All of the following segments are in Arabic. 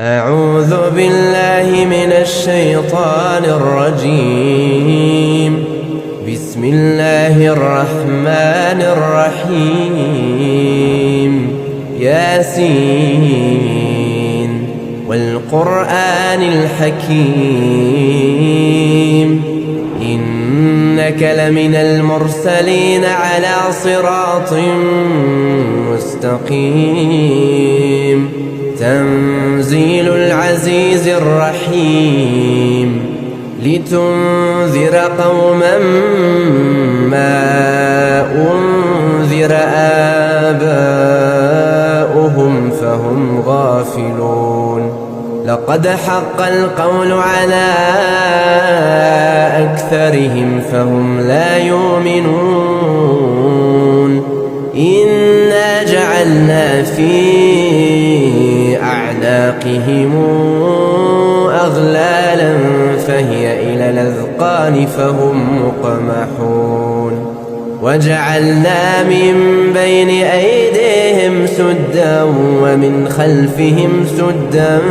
أعوذ بالله من الشيطان الرجيم. بسم الله الرحمن الرحيم. ياسين والقرآن الحكيم إنك لمن المرسلين على صراط مستقيم. تنزيل العزيز الرحيم لتنذر قوما ما أنذر آباؤهم فهم غافلون. لقد حق القول على أكثرهم فهم لا يؤمنون. إنا جعلنا في أعناقهم أغلالا فهي إلى الأذقان فهم مقمحون. وجعلنا من بين أيديهم سدا ومن خلفهم سدا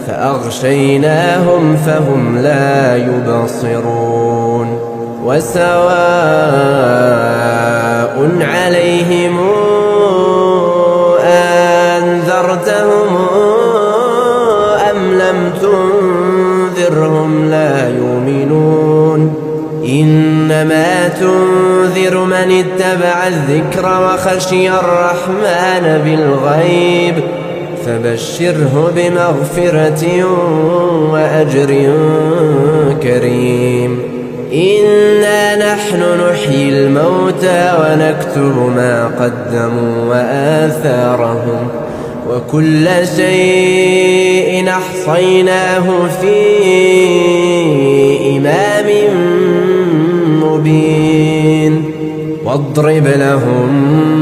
فأغشيناهم فهم لا يبصرون. وسواء عليهم أنذرتهم أم لم تنذرهم لا يؤمنون. إنما تنذر من اتبع الذكر وخشي الرحمن بالغيب فبشره بمغفرة وأجر كريم. إنا نحن نحيي الموتى ونكتب ما قدموا وآثارهم وكل شيء أحصيناه في إمام مبين. واضرب لهم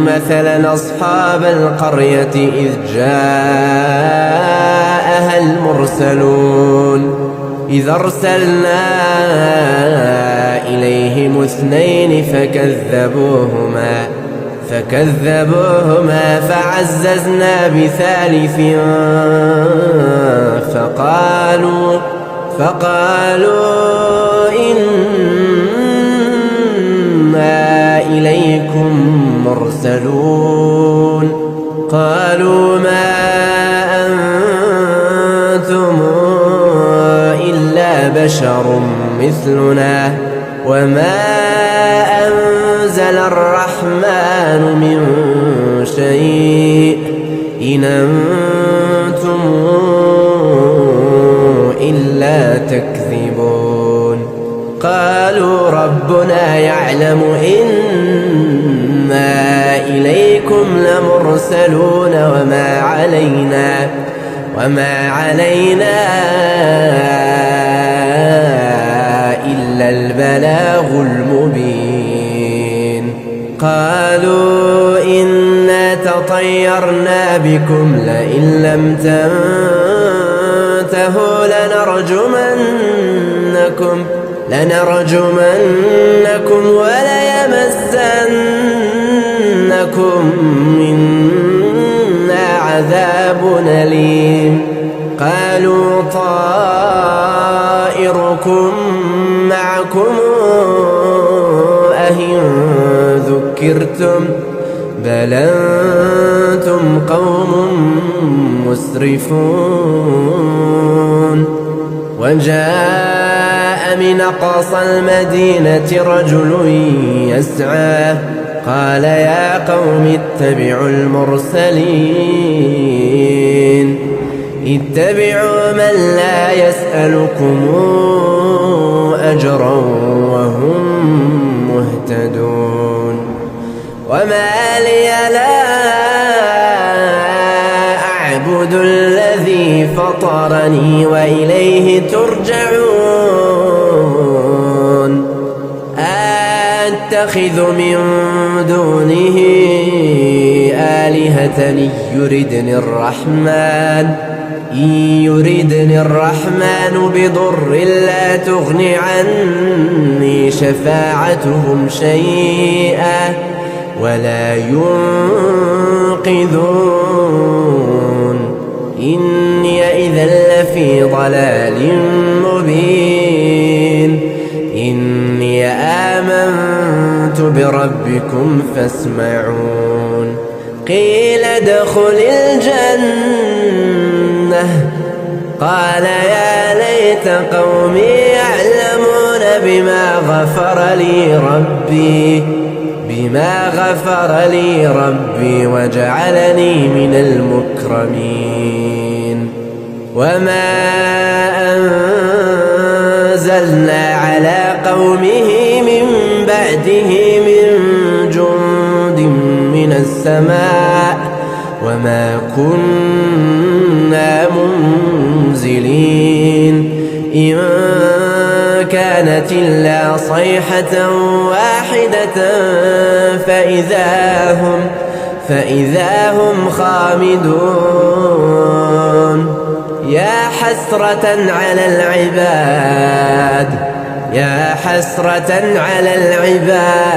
مثلا أصحاب القرية إذ جاءها المرسلون إذ أرسلنا إليهم اثنين فكذبوهما فعززنا بثالث فقالوا إنا إليكم مرسلون. قالوا ما أنتم إلا بشر مثلنا وما أنزل الرحمن من شيء إن أنتم إلا تكذبون. قالوا ربنا يعلم إنا إليكم لمرسلون وما علينا إلا البلاغ المبين. قالوا إنا تطيرنا بكم لئن لم تنتهوا لنرجمنكم وليمسنكم منا عذاب أليم. قالوا طائركم معكم أئن ذكرتم بل أنتم قوم مسرفون. وجاء من أقصى المدينة رجل يسعى قال يا قوم اتبعوا المرسلين اتبعوا من لا يسألكم أجرا وهم مهتدون. وما لي لا أعبد الذي فطرني وإليه ترجعون. أتخذ من دونه آلهة إن يردني الرحمن بضر لا تغن عني شفاعتهم شيئا ولا ينقذون يوقظون إني إذا لفي ضلال مبين إني آمنت بربكم فاسمعون قيل ادخل الجنة قال يا ليت قومي يعلمون بما غفر لي ربي وجعلني من المكرمين وما أنزلنا على قومه من بعده من جند من السماء وما كنا منزلين إن كانت إلا صيحة واحدة فإذا هم خامدون يا حسرة على العباد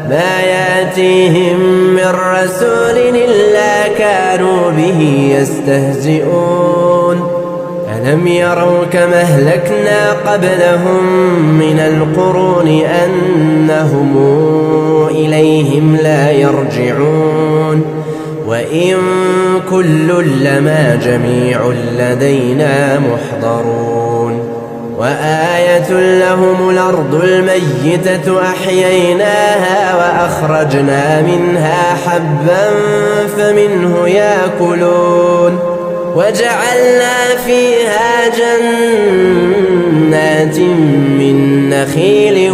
ما يأتيهم من رسول إلا كانوا به يستهزئون ألم يروا كما أهلكنا قبلهم من القرون أنهم إليهم لا يرجعون وإن كل لما جميع لدينا محضرون وآية لهم الأرض الميتة أحييناها وأخرجنا منها حبا فمنه يأكلون وجعلنا فيها جنات من نخيل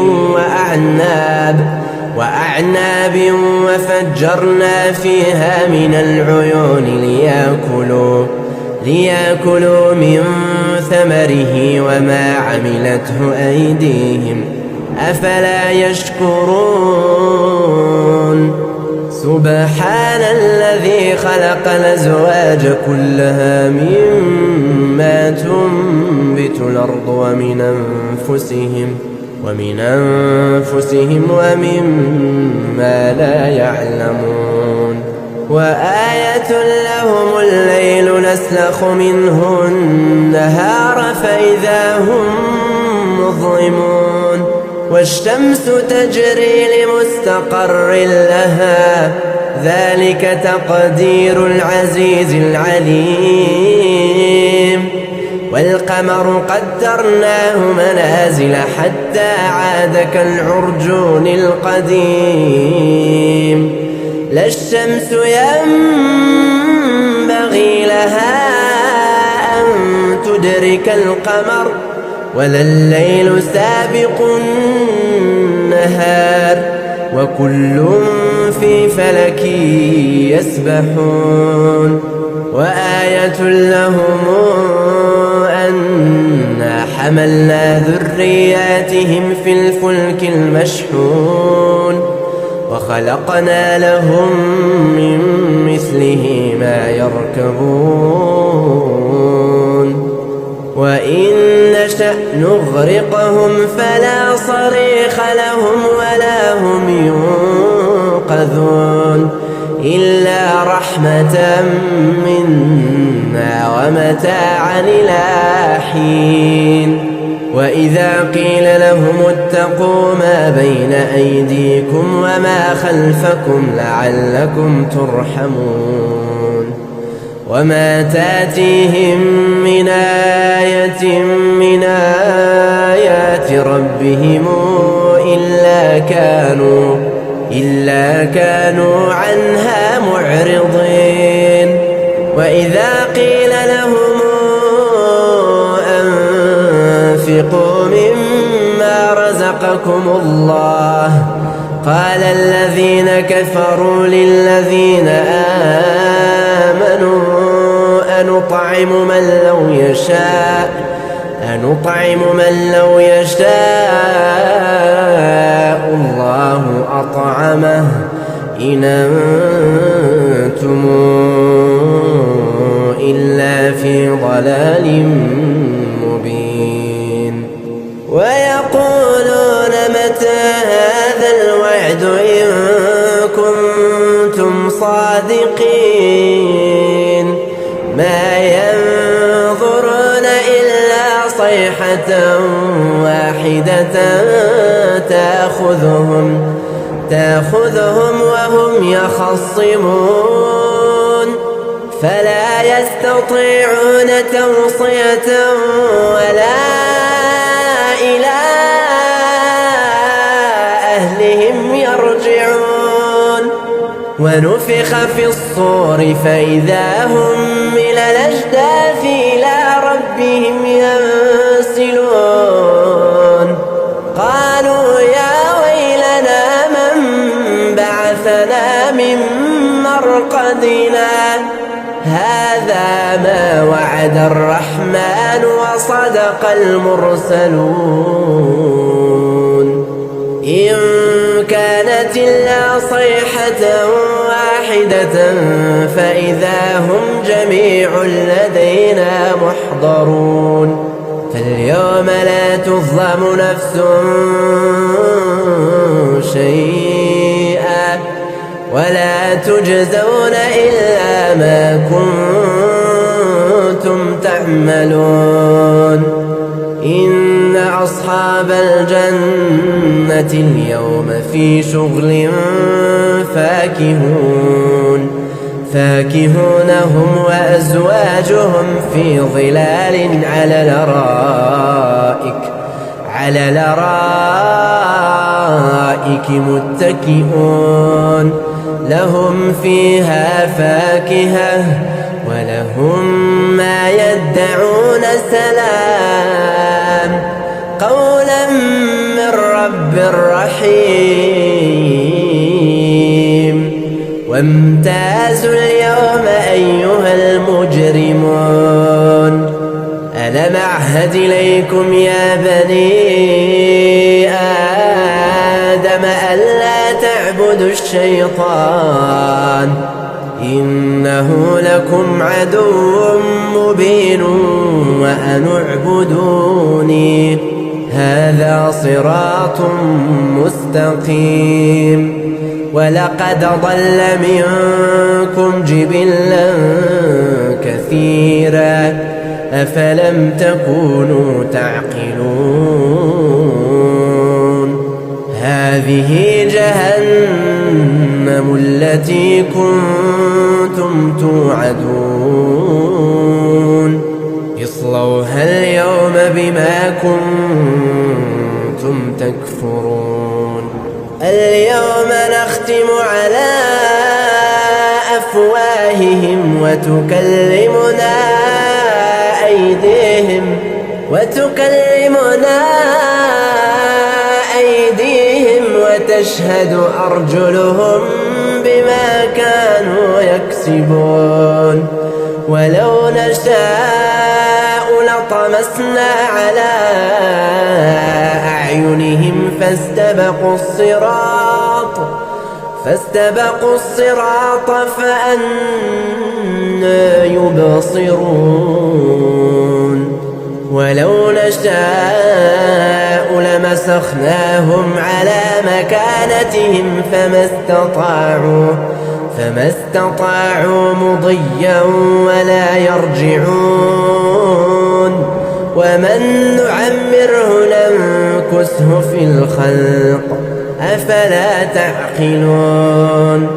وأعناب وفجرنا فيها من العيون ليأكلوا من ثمره وما عملته أيديهم أفلا يشكرون سبحان الذي خلق الأزواج كلها مما تنبت الأرض ومن أنفسهم ومما لا يعلمون وآية لهم الليل نسلخ منه النهار فإذا هم مظلمون والشمس تجري لمستقر لها ذلك تقدير العزيز العليم والقمر قدرناه منازل حتى عاد كالعرجون القديم لا الشمس ينبغي لها أن تدرك القمر ولا الليل سابق النهار وكل في فلك يسبحون وآية لهم أنا حملنا ذرياتهم في الفلك المشحون وخلقنا لهم من مثله ما يركبون وإن نشأ نغرقهم فلا صريخ لهم ولا هم ينقذون إلا رحمة منا ومتاعا إلى حين وإذا قيل لهم اتقوا ما بين أيديكم وما خلفكم لعلكم ترحمون وما تاتيهم من آية من آيات ربهم إلا كانوا عنها معرضين وإذا قيل لهم أنفقوا مما رزقكم الله قال الذين كفروا للذين آمنوا أنطعم من لو يشاء الله أطعمه إن أنتم إلا في ضلال مبين ويقولون متى هذا الوعد إن كنتم صادقين ما ينظرون إلا صيحة واحدة تأخذهم وهم يخصمون فلا يستطيعون توصية ولا إلى أهلهم يرجعون ونفخ في الصور فإذا هم من الأجداث إلى ربهم ينسلون قالوا يا ويلنا من بعثنا من مرقدنا هذا ما وعد الرحمن وصدق المرسلون إن كانت إلا صيحة واحدة فإذا هم جميع لدينا محضرون فاليوم لا تظلم نفس شيئا ولا تجزون إلا ما كنتم تعملون إن أصحاب الجنة اليوم في شغل فاكهون هم وأزواجهم في ظلال على الأرائك متكئون لهم فيها فاكهة ولهم ما يدعون سلام قولا من رب رحيم وامتازوا اليوم أيها المجرمون ألم أعهد إليكم يا بني آدم ألا تعبدوا الشيطان إنه لكم عدو مبين وأن اعبدوني هذا صراط مستقيم ولقد ضل منكم جبلا كثيرا أفلم تكونوا تعقلون هذه جهنم التي كنتم توعدون اصلوها اليوم بما كنتم تكفرون اليوم نختم على أفواههم وتكلمنا أيديهم وتشهد أرجلهم بما كانوا يكسبون ولو نشاء لطمسنا على أعينهم فاستبقوا الصراط فأنى يبصرون ولو نشاء لمسخناهم على مكانتهم فما استطاعوا مضيا ولا يرجعون ومن نعمره ننكسه في الخلق أفلا تعقلون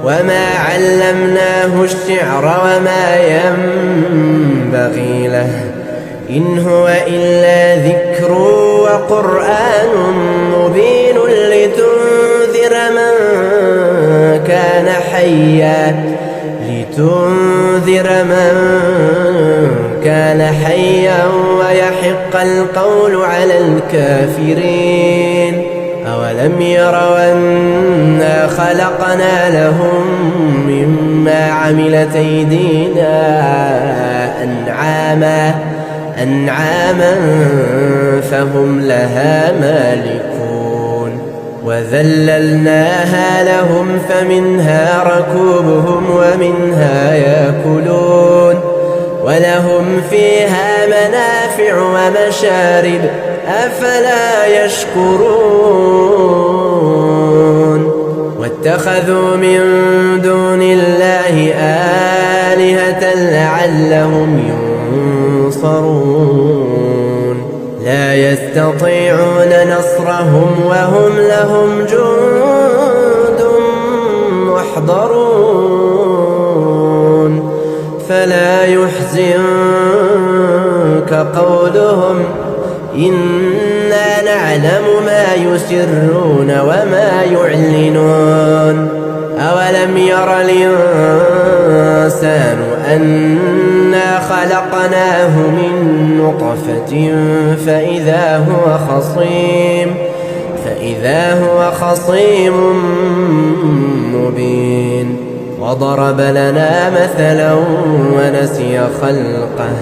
وما علمناه الشعر وما ينبغي له إن هو إلا ذكر وقرآن مبين لتنذر من كان حيا ويحق القول على الكافرين أولم يروا أنا خلقنا لهم مما عملت أيدينا أنعاما فهم لها مالكون وذللناها لهم فمنها ركوبهم ومنها يأكلون ولهم فيها منافع ومشارب أفلا يشكرون واتخذوا من دون الله آلهة لعلهم ينصرون لا يستطيعون نصرهم وهم لهم جند محضرون فلا يحزنك قولهم إنا نعلم ما يسرون وما يعلنون أولم ير الإنسان أنا خلقناه من نطفة فإذا هو خصيم مبين وضرب لنا مثلا ونسي خلقه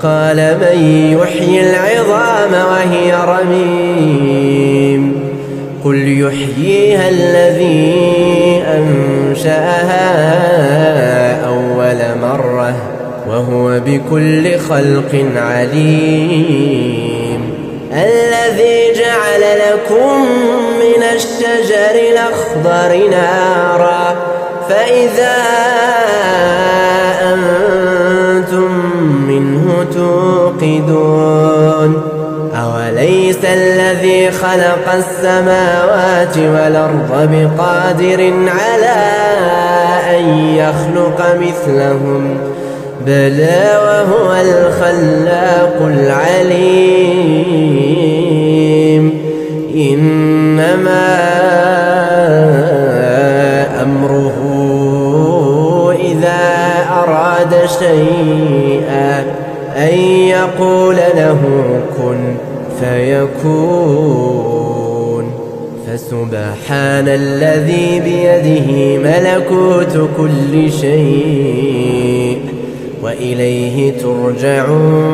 قال من يحيي العظام وهي رميم قل يحييها الذي أنشأها أول مرة وهو بكل خلق عليم الذي جعل لكم من الشجر الأخضر نارا فإذا أنتم منه توقدون أوليس الذي خلق السماوات والأرض بقادر على أن يخلق مثلهم بلى وهو الخلاق العليم إنما أمره إذا أراد شيئا أن يقول له كن فيكون فسبحان الذي بيده ملكوت كل شيء وإليه ترجعون